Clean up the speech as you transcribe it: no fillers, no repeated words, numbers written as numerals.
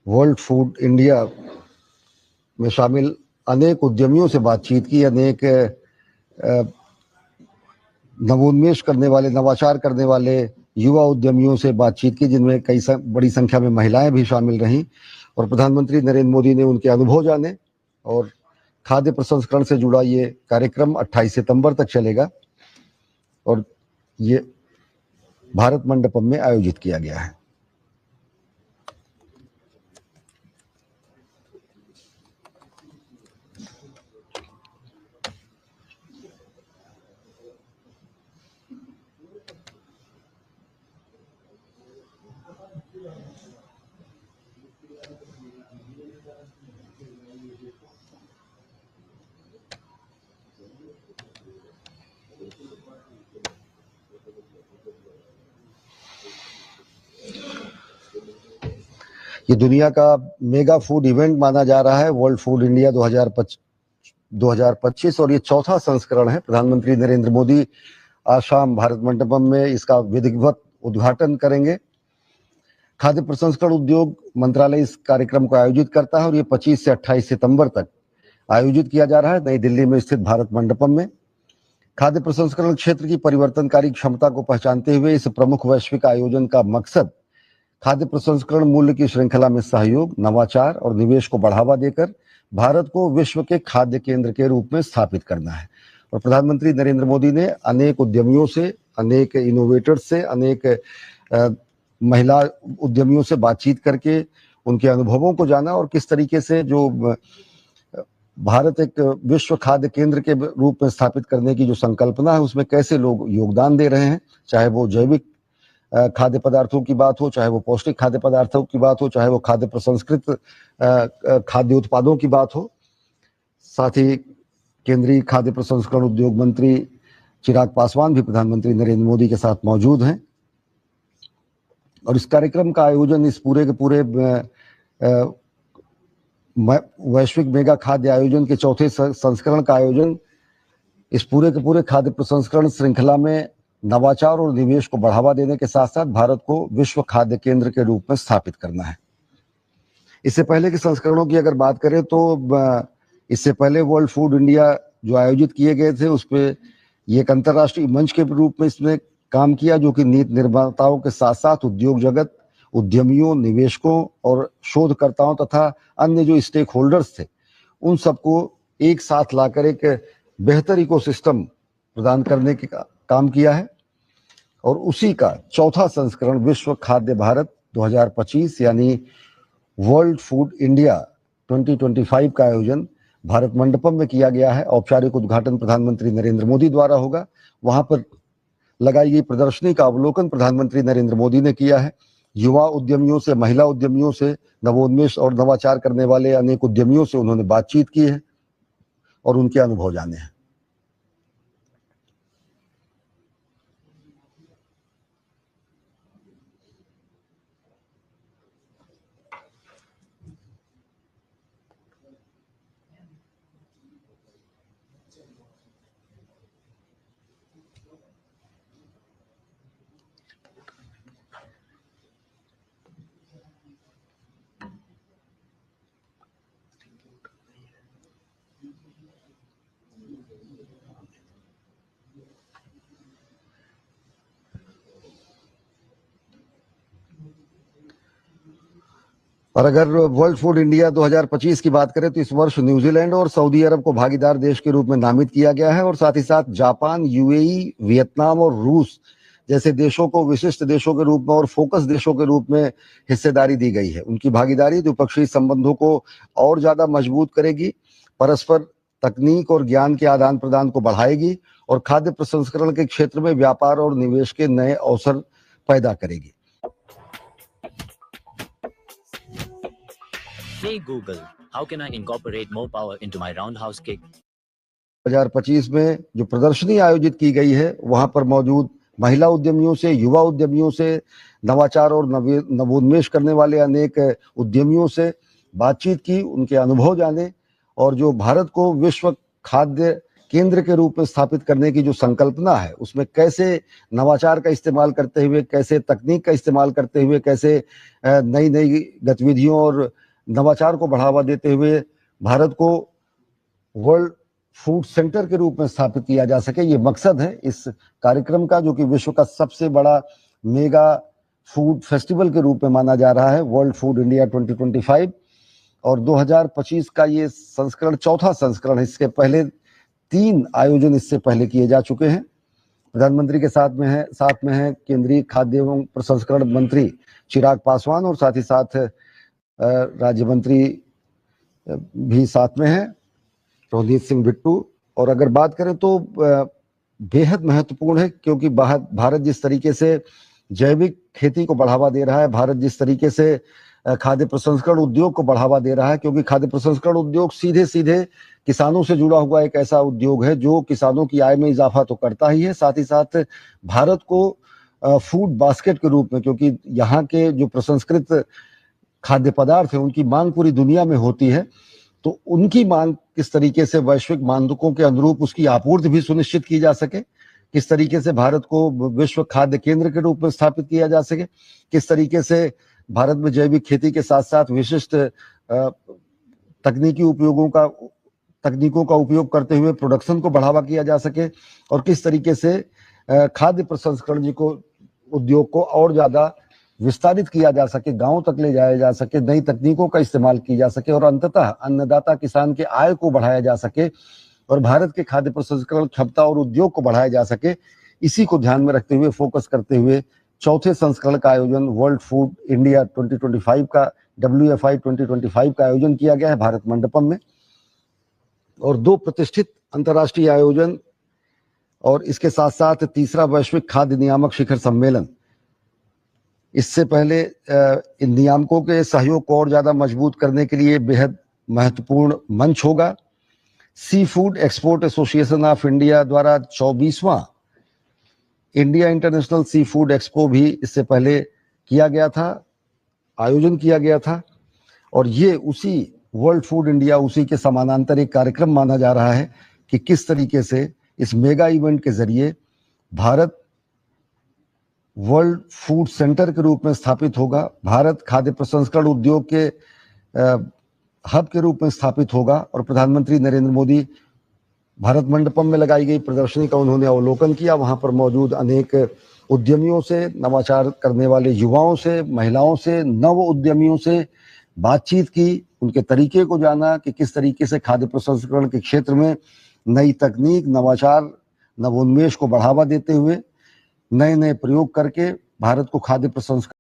World food India में शामिल अनेक उद्यमियों से बातचीत की, अनेक नवोन्मेष करने वाले, नवाचार करने वाले युवा उद्यमियों से बातचीत की, जिनमें कई बड़ी संख्या में महिलाएं भी शामिल रहीं। और प्रधानमंत्री नरेंद्र मोदी ने उनके अनुभव जाने। और खाद्य प्रसंस्करण से जुड़ा ये कार्यक्रम 28 सितंबर तक चलेगा और ये भारत मंडपम में आयोजित किया गया है। ये दुनिया का मेगा फूड इवेंट माना जा रहा है, वर्ल्ड फूड इंडिया 2025, और ये चौथा संस्करण है। प्रधानमंत्री नरेंद्र मोदी आज शाम भारत मंडपम में इसका विधिवत उद्घाटन करेंगे। खाद्य प्रसंस्करण उद्योग मंत्रालय इस कार्यक्रम को आयोजित करता है और ये 25 से 28 सितंबर तक आयोजित किया जा रहा है नई दिल्ली में स्थित भारत मंडपम में। खाद्य प्रसंस्करण क्षेत्र की परिवर्तनकारी क्षमता को पहचानते हुए इस प्रमुख वैश्विक आयोजन का मकसद खाद्य प्रसंस्करण मूल्य की श्रृंखला में सहयोग, नवाचार और निवेश को बढ़ावा देकर भारत को विश्व के खाद्य केंद्र के रूप में स्थापित करना है। और प्रधानमंत्री नरेंद्र मोदी ने अनेक उद्यमियों से, अनेक इनोवेटर्स से, अनेक महिला उद्यमियों से बातचीत करके उनके अनुभवों को जाना और किस तरीके से जो भारत एक विश्व खाद्य केंद्र के रूप में स्थापित करने की जो संकल्पना है उसमें कैसे लोग योगदान दे रहे हैं, चाहे वो जैविक खाद्य पदार्थों की बात हो, चाहे वो पौष्टिक खाद्य पदार्थों की बात हो, चाहे वो खाद्य प्रसंस्कृत खाद्य उत्पादों की बात हो। साथ ही केंद्रीय खाद्य प्रसंस्करण उद्योग मंत्री चिराग पासवान भी प्रधानमंत्री नरेंद्र मोदी के साथ मौजूद हैं। और इस कार्यक्रम का आयोजन, इस पूरे के पूरे वैश्विक मेगा खाद्य आयोजन के चौथे संस्करण का आयोजन इस पूरे के पूरे खाद्य प्रसंस्करण श्रृंखला में नवाचार और निवेश को बढ़ावा देने के साथ साथ भारत को विश्व खाद्य केंद्र के रूप में स्थापित करना है। इससे पहले के संस्करणों की अगर बात करें तो इससे पहले वर्ल्ड फूड इंडिया जो आयोजित किए गए थे उस पे ये एक अंतर्राष्ट्रीय मंच के रूप में इसमें काम किया, जो कि नीति निर्माताओं के साथ साथ उद्योग जगत, उद्यमियों, निवेशकों और शोधकर्ताओं तथा अन्य जो स्टेक होल्डर्स थे उन सबको एक साथ लाकर एक बेहतर इकोसिस्टम प्रदान करने का काम किया है। और उसी का चौथा संस्करण विश्व खाद्य भारत 2025 यानी वर्ल्ड फूड इंडिया 2025 का आयोजन भारत मंडपम में किया गया है। औपचारिक उद्घाटन प्रधानमंत्री नरेंद्र मोदी द्वारा होगा। वहां पर लगाई गई प्रदर्शनी का अवलोकन प्रधानमंत्री नरेंद्र मोदी ने किया है। युवा उद्यमियों से, महिला उद्यमियों से, नवोन्मेष और नवाचार करने वाले अनेक उद्यमियों से उन्होंने बातचीत की है और उनके अनुभव जाने हैं। और अगर वर्ल्ड फूड इंडिया 2025 की बात करें तो इस वर्ष न्यूजीलैंड और सऊदी अरब को भागीदार देश के रूप में नामित किया गया है और साथ ही साथ जापान, यूएई, वियतनाम और रूस जैसे देशों को विशिष्ट देशों के रूप में और फोकस देशों के रूप में हिस्सेदारी दी गई है। उनकी भागीदारी द्विपक्षीय संबंधों को और ज्यादा मजबूत करेगी, परस्पर तकनीक और ज्ञान के आदान प्रदान को बढ़ाएगी और खाद्य प्रसंस्करण के क्षेत्र में व्यापार और निवेश के नए अवसर पैदा करेगी। Hey Google, how can I incorporate more power into my roundhouse kick? 2025 में जो प्रदर्शनी आयोजित की गई है वहां पर मौजूद महिला उद्यमियों से, युवा उद्यमियों से, नवाचार और नवोन्मेष करने वाले अनेक उद्यमियों से बातचीत की, उनके अनुभव जाने और जो भारत को विश्व खाद्य केंद्र के रूप में स्थापित करने की जो संकल्पना है, उसमें कैसे नवाचार का इस्तेमाल करते हुए, कैसे तकनीक का इस्तेमाल करते हुए, कैसे नई नई गतिविधियों और नवाचार को बढ़ावा देते हुए भारत को वर्ल्ड फूड सेंटर के रूप में स्थापित किया जा सके, ये मकसद है इस कार्यक्रम का, जो कि विश्व का सबसे बड़ा मेगा फूड फेस्टिवल के रूप में माना जा रहा है, वर्ल्ड फूड इंडिया 2025। और 2025 का ये संस्करण चौथा संस्करण है। इसके पहले 3 आयोजन इससे पहले किए जा चुके हैं। प्रधानमंत्री के साथ में है केंद्रीय खाद्य एवं प्रसंस्करण मंत्री चिराग पासवान, और साथ ही साथ राज्य मंत्री भी साथ में है, रोहित सिंह बिट्टू। और अगर बात करें तो बेहद महत्वपूर्ण है, क्योंकि भारत जिस तरीके से जैविक खेती को बढ़ावा दे रहा है, भारत जिस तरीके से खाद्य प्रसंस्करण उद्योग को बढ़ावा दे रहा है, क्योंकि खाद्य प्रसंस्करण उद्योग सीधे सीधे किसानों से जुड़ा हुआ एक ऐसा उद्योग है जो किसानों की आय में इजाफा तो करता ही है, साथ ही साथ भारत को फूड बास्केट के रूप में, क्योंकि यहाँ के जो प्रसंस्कृत खाद्य पदार्थ है उनकी मांग पूरी दुनिया में होती है, तो उनकी मांग किस तरीके से वैश्विक मानकों के अनुरूप उसकी आपूर्ति भी सुनिश्चित की जा सके, किस तरीके से भारत को विश्व खाद्य केंद्र के रूप में स्थापित किया जा सके, किस तरीके से भारत में जैविक खेती के साथ साथ विशिष्ट तकनीकों का उपयोग करते हुए प्रोडक्शन को बढ़ावा किया जा सके, और किस तरीके से खाद्य प्रसंस्करण को उद्योग को और ज्यादा विस्तारित किया जा सके, गांव तक ले जाया जा सके, नई तकनीकों का इस्तेमाल किया जा सके, और अंततः अन्नदाता किसान के आय को बढ़ाया जा सके, और भारत के खाद्य प्रसंस्करण क्षमता और उद्योग को बढ़ाया जा सके। इसी को ध्यान में रखते हुए, फोकस करते हुए चौथे संस्करण का आयोजन वर्ल्ड फूड इंडिया 2025 का WFI 2025 का आयोजन किया गया है भारत मंडपम में, और 2 प्रतिष्ठित अंतर्राष्ट्रीय आयोजन और इसके साथ साथ तीसरा वैश्विक खाद्य नियामक शिखर सम्मेलन। इससे पहले इन नियामकों के सहयोग को और ज्यादा मजबूत करने के लिए बेहद महत्वपूर्ण मंच होगा। Seafood export association of India द्वारा 24वां India international seafood expo भी इससे पहले आयोजन किया गया था, और ये उसी वर्ल्ड फूड इंडिया उसी के समानांतर एक कार्यक्रम माना जा रहा है कि किस तरीके से इस मेगा इवेंट के जरिए भारत वर्ल्ड फूड सेंटर के रूप में स्थापित होगा, भारत खाद्य प्रसंस्करण उद्योग के हब के रूप में स्थापित होगा। और प्रधानमंत्री नरेंद्र मोदी भारत मंडपम में लगाई गई प्रदर्शनी का उन्होंने अवलोकन किया, वहां पर मौजूद अनेक उद्यमियों से, नवाचार करने वाले युवाओं से, महिलाओं से, नव उद्यमियों से बातचीत की, उनके तरीके को जाना कि किस तरीके से खाद्य प्रसंस्करण के क्षेत्र में नई तकनीक, नवाचार, नवोन्मेष को बढ़ावा देते हुए नए नए प्रयोग करके भारत को खाद्य प्रसंस्करण